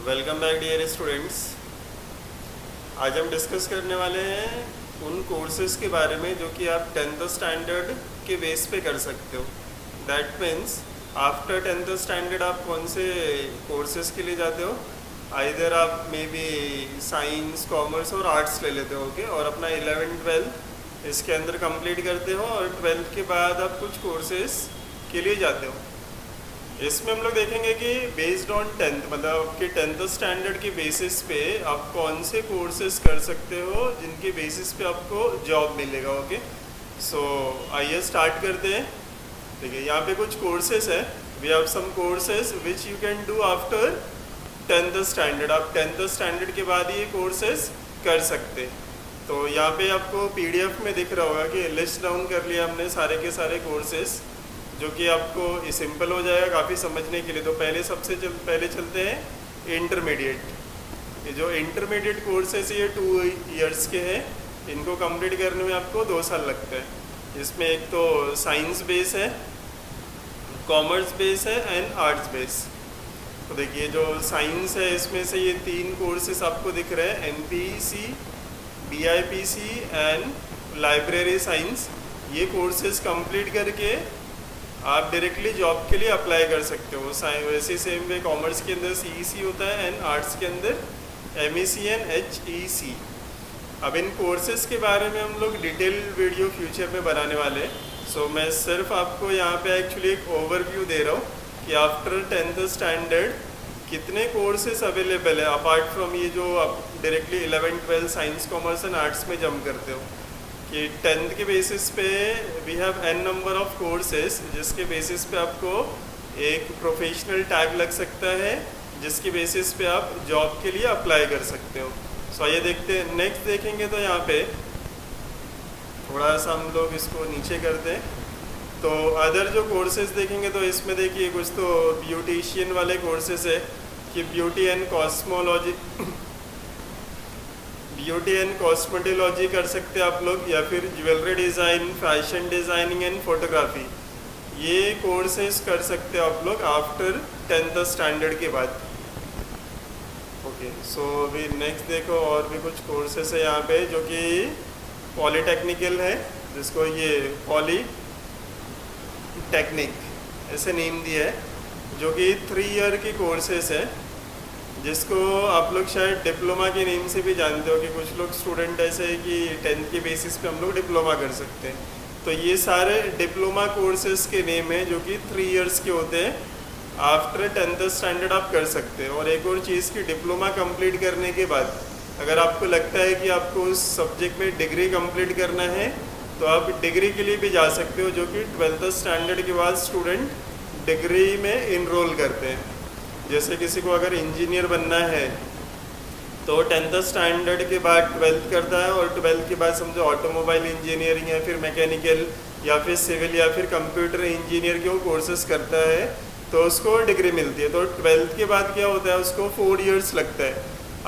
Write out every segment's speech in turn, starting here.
Welcome back dear students. आज हम discuss करने वाले हैं उन कोर्सेज़ के बारे में जो कि आप 10th स्टैंडर्ड के बेस पे कर सकते हो। That means after 10th standard आप कौन से कोर्सेज़ के लिए जाते हो। आइदर आप मे बी साइंस, कॉमर्स और आर्ट्स ले लेते हो, ओके, और अपना 11th 12th इसके अंदर कंप्लीट करते हो और 12th के बाद आप कुछ कोर्सेज़ के लिए जाते हो। इसमें हम लोग देखेंगे कि बेस्ड ऑन 10th मतलब आपके 10th स्टैंडर्ड के बेसिस पे आप कौन से कोर्सेज कर सकते हो जिनके बेसिस पे आपको जॉब मिलेगा। ओके, सो आइए स्टार्ट करते हैं। ठीक है, यहाँ पे कुछ कोर्सेज है। We have some courses which you can do after 10th standard. आप 10th स्टैंडर्ड के बाद ये कोर्सेज कर सकते। तो यहाँ पे आपको PDF में दिख रहा होगा कि लिस्ट डाउन कर लिया हमने सारे के सारे कोर्सेज, जो कि आपको सिंपल हो जाएगा काफ़ी समझने के लिए। तो पहले चलते हैं इंटरमीडिएट। ये जो इंटरमीडिएट कोर्सेस ये 2 इयर्स के हैं, इनको कंप्लीट करने में आपको 2 साल लगता है। इसमें एक तो साइंस बेस है, कॉमर्स बेस है एंड आर्ट्स बेस। तो देखिए जो साइंस है इसमें से ये 3 कोर्सेस आपको दिख रहे हैं, MPC, BIPC and library science. ये कोर्सेज कंप्लीट करके आप डायरेक्टली जॉब के लिए अप्लाई कर सकते हो। वैसे सेम वे कॉमर्स के अंदर CEC होता है एंड आर्ट्स के अंदर MEC एंड HEC। अब इन कोर्सेज के बारे में हम लोग डिटेल वीडियो फ्यूचर में बनाने वाले हैं। सो मैं सिर्फ आपको यहाँ पे एक्चुअली एक ओवरव्यू दे रहा हूँ कि आफ्टर 10th स्टैंडर्ड कितने कोर्सेज अवेलेबल है, अपार्ट फ्रॉम ये जो आप directly 11th 12th science, commerce and arts में जम करते हो। कि 10th के बेसिस पे we have n number of courses, जिसके बेसिस पे आपको एक प्रोफेशनल टैग लग सकता है, जिसके बेसिस पे आप जॉब के लिए अप्लाई कर सकते हो। सो आइए देखते हैं। नेक्स्ट देखेंगे तो यहाँ पे थोड़ा सा हम लोग इसको नीचे करते हैं। तो अदर जो कोर्सेज देखेंगे तो इसमें देखिए कुछ तो ब्यूटिशियन वाले कोर्सेज है कि ब्यूटी एंड कॉस्मेटोलॉजी कर सकते हैं आप लोग, या फिर jewellery design, fashion designing and photography. ये कोर्सेज कर सकते हो आप लोग आफ्टर 10th स्टैंडर्ड के बाद। ओके, सो अभी नेक्स्ट देखो और भी कुछ कोर्सेज है यहाँ पे जो कि पॉलीटेक्निकल है, जिसको ये पॉलीटेक्निक ऐसे नेम दिया है, जो कि 3 ईयर की कोर्सेज है, जिसको आप लोग शायद डिप्लोमा के नेम से भी जानते हो कि कुछ लोग स्टूडेंट ऐसे है कि 10th के बेसिस पे हम लोग डिप्लोमा कर सकते हैं। तो ये सारे डिप्लोमा कोर्सेज के नेम है जो कि 3 इयर्स के होते हैं। आफ्टर 10th स्टैंडर्ड आप कर सकते हैं। और एक और चीज़ की डिप्लोमा कंप्लीट करने के बाद अगर आपको लगता है कि आपको उस सब्जेक्ट में डिग्री कंप्लीट करना है तो आप डिग्री के लिए भी जा सकते हो, जो कि 12th स्टैंडर्ड के बाद स्टूडेंट डिग्री में इनरोल करते हैं। जैसे किसी को अगर इंजीनियर बनना है तो 10th स्टैंडर्ड के बाद 12th करता है, और 12th के बाद समझो ऑटोमोबाइल इंजीनियरिंग या फिर मैकेनिकल या फिर सिविल या फिर कंप्यूटर इंजीनियर के वो कोर्सेज करता है तो उसको डिग्री मिलती है। तो 12th के बाद क्या होता है, उसको 4 इयर्स लगता है।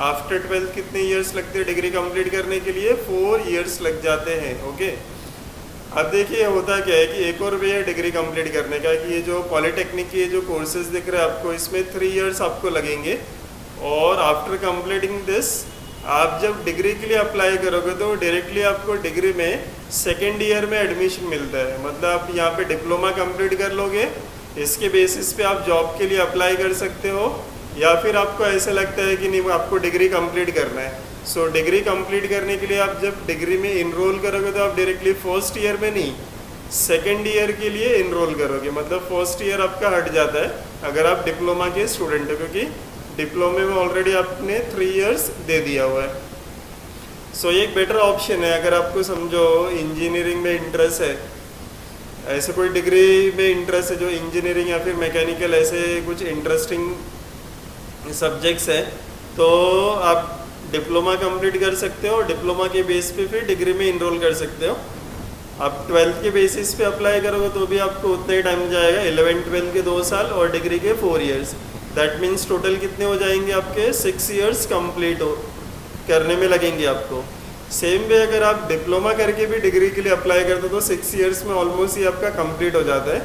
आफ्टर 12th कितने ईयर्स लगते हैं डिग्री कंप्लीट करने के लिए? 4 इयर्स लग जाते हैं। ओके, अब देखिए होता क्या है कि एक और वे है डिग्री कंप्लीट करने का कि ये जो पॉलीटेक्निक के जो कोर्सेज दिख रहे हैं आपको, इसमें 3 इयर्स आपको लगेंगे। और आफ्टर कंप्लीटिंग दिस आप जब डिग्री के लिए अप्लाई करोगे तो डायरेक्टली आपको डिग्री में 2nd ईयर में एडमिशन मिलता है। मतलब आप यहाँ पे डिप्लोमा कंप्लीट कर लोगे, इसके बेसिस पे आप जॉब के लिए अप्लाई कर सकते हो, या फिर आपको ऐसा लगता है कि नहीं आपको डिग्री कंप्लीट करना है। सो डिग्री कंप्लीट करने के लिए आप जब डिग्री में इनरोल करोगे तो आप डायरेक्टली 1st ईयर में नहीं 2nd ईयर के लिए इनरोल करोगे। मतलब 1st ईयर आपका हट जाता है अगर आप डिप्लोमा के स्टूडेंट हो, क्योंकि डिप्लोमे में ऑलरेडी आपने 3 इयर्स दे दिया हुआ है। सो ये एक बेटर ऑप्शन है अगर आपको समझो इंजीनियरिंग में इंटरेस्ट है, ऐसे कोई डिग्री में इंटरेस्ट है जो इंजीनियरिंग या फिर मैकेनिकल ऐसे कुछ इंटरेस्टिंग सब्जेक्ट्स है, तो आप डिप्लोमा कंप्लीट कर सकते हो और डिप्लोमा के बेस पे फिर डिग्री में इनरोल कर सकते हो। आप 12th के बेसिस पे अप्लाई करोगे तो भी आपको उतना ही टाइम जाएगा, 11th 12th के 2 साल और डिग्री के 4 इयर्स। दैट मीन्स टोटल कितने हो जाएंगे आपके? 6 इयर्स कंप्लीट करने में लगेंगे आपको। सेम वे अगर आप डिप्लोमा करके भी डिग्री के लिए अप्लाई करते हो तो 6 इयर्स में ऑलमोस्ट ही आपका कंप्लीट हो जाता है।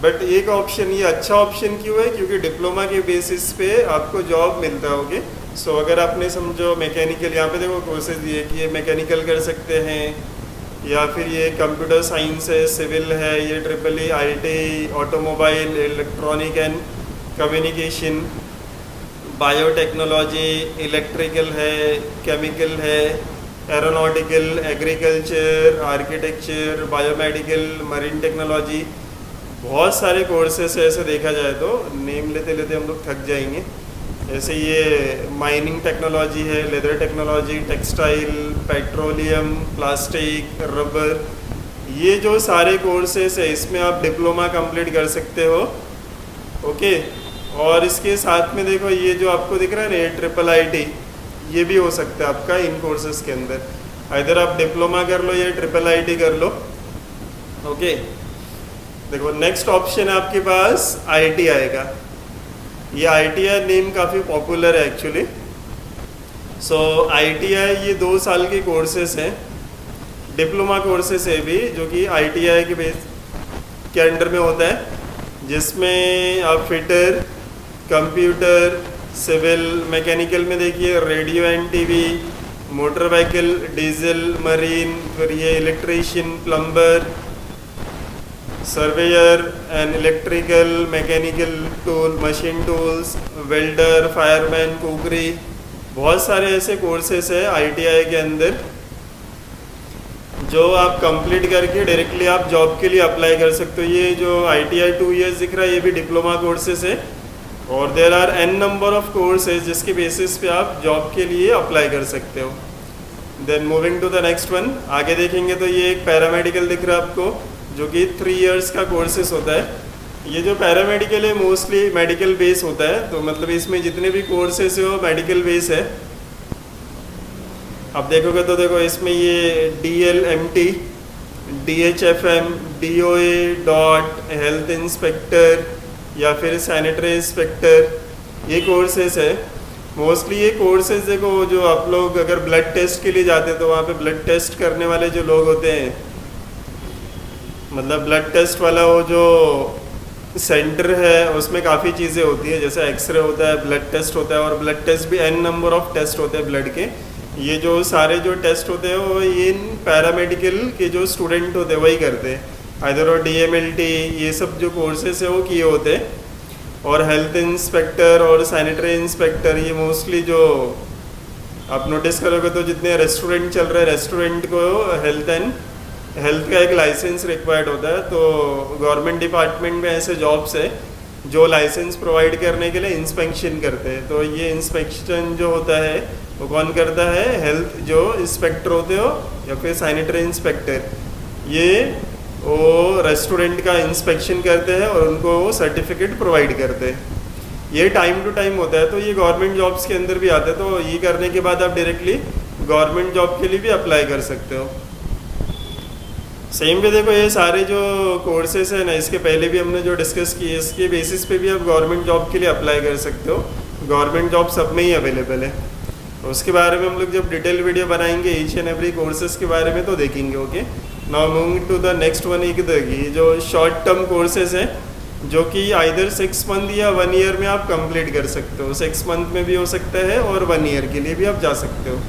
बट एक ऑप्शन, ये अच्छा ऑप्शन क्यों है, क्योंकि डिप्लोमा के बेसिस पे आपको जॉब मिलता होगे। सो अगर आपने समझो मैकेनिकल, यहाँ पे देखो कोर्सेज दिए कि ये मैकेनिकल कर सकते हैं, या फिर ये कंप्यूटर साइंस है, सिविल है, ये triple IT, automobile, electronic and communication, biotechnology, electrical है, केमिकल है, aeronautical, agriculture, architecture, biomedical, marine technology, बहुत सारे कोर्सेस है। ऐसे देखा जाए तो नेम लेते लेते हम लोग थक जाएंगे। जैसे ये माइनिंग टेक्नोलॉजी है, leather technology, textile, petroleum, plastic, rubber, ये जो सारे कोर्सेस है इसमें आप डिप्लोमा कंप्लीट कर सकते हो। ओके, और इसके साथ में देखो ये जो आपको दिख रहा है ना, ये ट्रिपल IT, ये भी हो सकता है आपका इन कोर्सेज के अंदर। इधर आप डिप्लोमा कर लो या ट्रिपल IT कर लो। ओके, देखो नेक्स्ट ऑप्शन है आपके पास ITI आएगा। ये ITI नेम काफ़ी पॉपुलर है एक्चुअली। सो ITI ये 2 साल के कोर्सेस हैं, डिप्लोमा कोर्सेस है भी, जो कि ITI के बेस के अंडर में होता है, जिसमें आप फिटर, कंप्यूटर, सिविल, मैकेनिकल में देखिए radio and TV, motor vehicle, diesel, marine, फिर ये electrician, plumber, surveyor and electrical, mechanical tool, machine tools, welder, fireman, cookery, बहुत सारे ऐसे कोर्सेस है ITI के अंदर जो आप कंप्लीट करके डायरेक्टली आप जॉब के लिए अप्लाई कर सकते हो। ये जो ITI 2 years दिख रहा है, ये भी डिप्लोमा कोर्सेस है, और there are n number of courses जिसके बेसिस पे आप जॉब के लिए अप्लाई कर सकते हो। Then moving to the next one, आगे देखेंगे तो ये एक पैरामेडिकल दिख रहा है आपको, जो कि 3 years का कोर्सेस होता है। ये जो पैरामेडिकल है मोस्टली मेडिकल बेस होता है, तो मतलब इसमें जितने भी कोर्सेस है वो मेडिकल बेस है। अब देखोगे तो देखो इसमें ये DLMT, DHFM, DOA dot, health inspector या फिर सैनिटरी इंस्पेक्टर, ये कोर्सेस है मोस्टली। ये कोर्सेज देखो, जो आप लोग अगर ब्लड टेस्ट के लिए जाते हैं तो वहाँ पे ब्लड टेस्ट करने वाले जो लोग होते हैं, मतलब ब्लड टेस्ट वाला वो जो सेंटर है उसमें काफ़ी चीज़ें होती है, जैसे एक्सरे होता है, ब्लड टेस्ट होता है, और ब्लड टेस्ट भी n नंबर ऑफ टेस्ट होते हैं ब्लड के। ये जो सारे जो टेस्ट होते हैं वो इन पैरामेडिकल के जो स्टूडेंट होते हैं वही करते हैं। इधर और DMLT, ये सब जो कोर्सेस है वो किए होते हैं। और हेल्थ इंस्पेक्टर और सैनिटरी इंस्पेक्टर, ये मोस्टली जो आप नोटिस करोगे तो जितने रेस्टोरेंट चल रहे हैं, रेस्टोरेंट को हेल्थ का एक लाइसेंस रिक्वायर्ड होता है। तो गवर्नमेंट डिपार्टमेंट में ऐसे जॉब्स है जो लाइसेंस प्रोवाइड करने के लिए इंस्पेक्शन करते हैं। तो ये इंस्पेक्शन जो होता है वो कौन करता है, हेल्थ जो इंस्पेक्टर होते हो या फिर सैनिटरी इंस्पेक्टर, ये वो रेस्टोरेंट का इंस्पेक्शन करते हैं और उनको वो सर्टिफिकेट प्रोवाइड करते हैं। ये टाइम टू टाइम होता है, तो ये गवर्नमेंट जॉब्स के अंदर भी आते हैं। तो ये करने के बाद आप डायरेक्टली गवर्नमेंट जॉब के लिए भी अप्लाई कर सकते हो। सेम भी देखो ये सारे जो कोर्सेस है ना, इसके पहले भी हमने जो डिस्कस किए, इसके बेसिस पे भी आप गवर्नमेंट जॉब के लिए अप्लाई कर सकते हो। गवर्नमेंट जॉब सब में ही अवेलेबल है। उसके बारे में हम लोग जब डिटेल वीडियो बनाएंगे ईच एंड एवरी कोर्सेज के बारे में तो देखेंगे। Okay, now moving to the next one. ये जो शॉर्ट टर्म कोर्सेज हैं जो कि आइदर 6 मंथ या 1 ईयर में आप कंप्लीट कर सकते हो। 6 मंथ में भी हो सकता है और 1 ईयर के लिए भी आप जा सकते हो।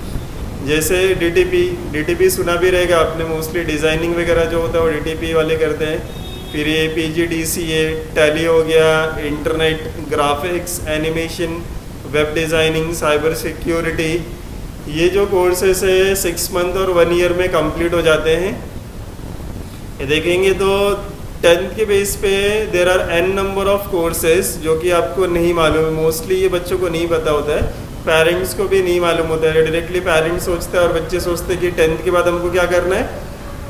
जैसे DTP सुना भी रहेगा आपने, मोस्टली डिज़ाइनिंग वगैरह जो होता है वो DTP वाले करते हैं। फिर ये PGDCA, टैली हो गया, internet, graphics, animation, web designing, cyber security, ये जो कोर्सेस है 6 मंथ और 1 ईयर में कंप्लीट हो जाते हैं। ये देखेंगे तो 10th के बेस पे there are n number of courses जो कि आपको नहीं मालूम है। मोस्टली ये बच्चों को नहीं पता होता है, पेरेंट्स को भी नहीं मालूम होता है। डायरेक्टली पेरेंट्स सोचते हैं और बच्चे सोचते हैं कि 10th के बाद हमको क्या करना है,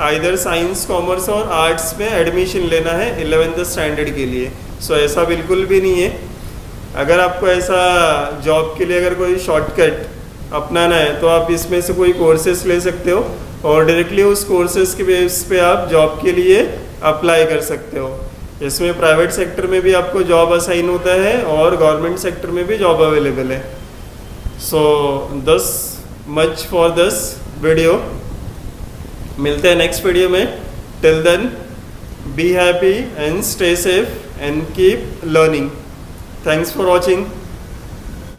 आइदर साइंस, कॉमर्स और आर्ट्स में एडमिशन लेना है 11th स्टैंडर्ड के लिए। सो ऐसा बिल्कुल भी नहीं है। अगर आपको ऐसा जॉब के लिए अगर कोई शॉर्टकट अपनाना है तो आप इसमें से कोई कोर्सेस ले सकते हो और डायरेक्टली उस कोर्सेज के बेस पे आप जॉब के लिए अप्लाई कर सकते हो। इसमें प्राइवेट सेक्टर में भी आपको जॉब असाइन होता है और गवर्नमेंट सेक्टर में भी जॉब अवेलेबल है। सो दस मच फॉर दिस वीडियो। मिलते हैं नेक्स्ट वीडियो में। Till then Be happy and stay safe and keep learning. Thanks for watching.